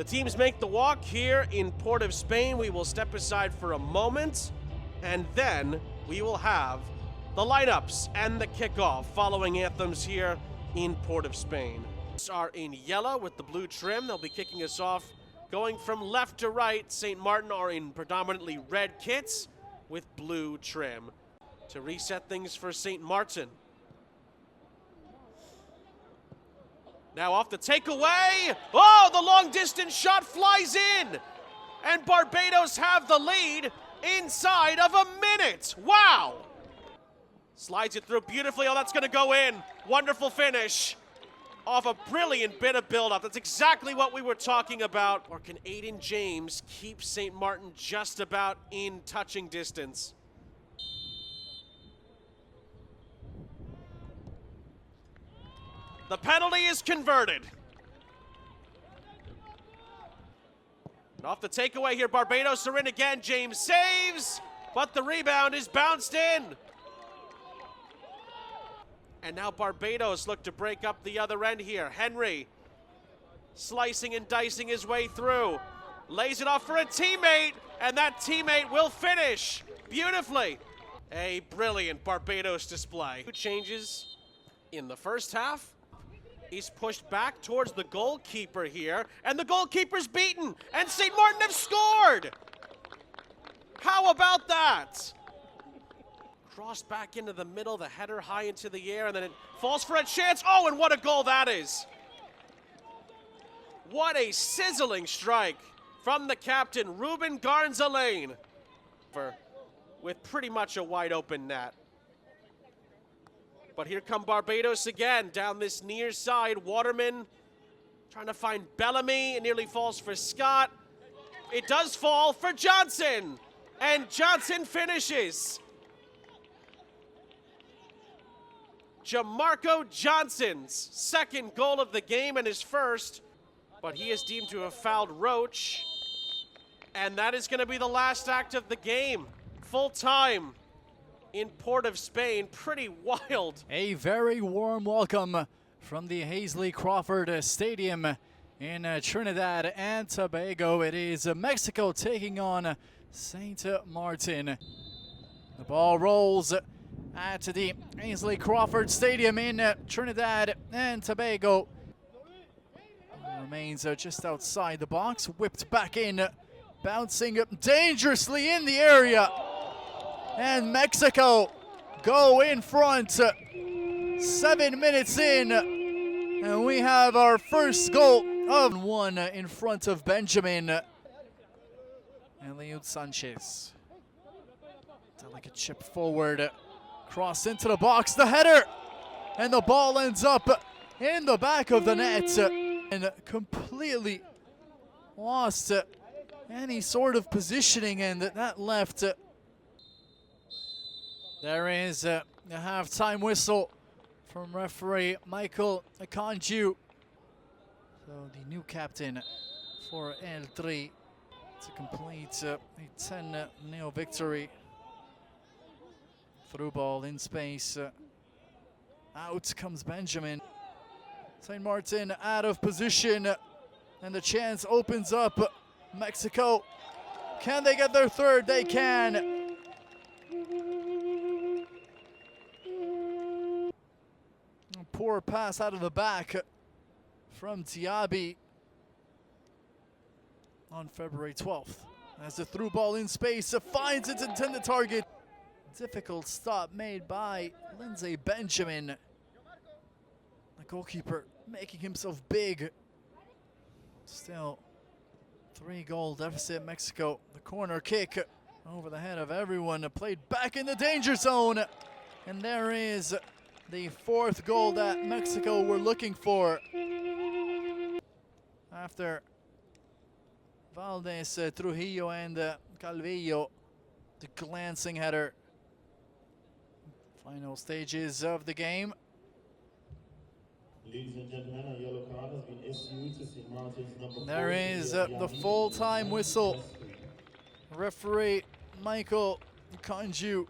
The teams make the walk here in Port of Spain. We will step aside for a moment, and then we will have the lineups and the kickoff following anthems here in Port of Spain. Are in yellow with the blue trim. They'll be kicking us off going from left to right. St. Maarten are in predominantly red kits with blue trim. To reset things for St. Maarten. Now off the takeaway. Oh, the long distance shot flies in. And Barbados have the lead inside of a minute. Wow. Slides it through beautifully. Oh, that's going to go in. Wonderful finish off a brilliant bit of build-up. That's exactly what we were talking about. Or can Aiden James keep St. Maarten just about in touching distance? The penalty is converted. And off the takeaway here, Barbados are in again. James saves, but the rebound is bounced in. And now Barbados look to break up the other end here. Henry slicing and dicing his way through. Lays it off for a teammate, and that teammate will finish beautifully. A brilliant Barbados display. Two changes in the first half. He's pushed back towards the goalkeeper here, and the goalkeeper's beaten, and St. Maarten have scored! How about that? Crossed back into the middle, the header high into the air, and then it falls for a chance. Oh, and what a goal that is! What a sizzling strike from the captain, Ruben Garnzalain, with pretty much a wide open net. But here come Barbados again, down this near side. Waterman trying to find Bellamy. It nearly falls for Scott. It does fall for Johnson. And Johnson finishes. Jamarco Johnson's second goal of the game and his first. But he is deemed to have fouled Roach. And that is going to be the last act of the game. Full time in Port of Spain. Pretty wild. A very warm welcome from the Hazley Crawford Stadium in Trinidad and Tobago. It is Mexico taking on St. Maarten. The ball rolls at the Hazley Crawford Stadium in Trinidad and Tobago. Remains just outside the box, whipped back in, bouncing dangerously in the area. And Mexico go in front. 7 minutes in, and we have our first goal of one in front of Benjamin. And Eliud Sanchez. Delicate chip forward. Cross into the box, the header. And the ball ends up in the back of the net. And completely lost any sort of positioning, and that left. There is a halftime whistle from referee Michael Akanju. So the new captain for L3 to complete a 10-0 victory. Through ball in space. Out comes Benjamin. St. Maarten out of position, and the chance opens up. Mexico, can they get their third? They can. A poor pass out of the back from Diaby on February 12th. As the through ball in space finds its intended target. Difficult stop made by Lindsay Benjamin. The goalkeeper making himself big. Still 3-goal deficit Mexico. The corner kick over the head of everyone. Played back in the danger zone. And there is the fourth goal that Mexico were looking for. After Valdez, Trujillo, and Calvillo, the glancing header. Final stages of the game. Ladies and gentlemen, a yellow card has been issued to St. Maarten's number There 4. is the full-time whistle. Referee Michael Kanju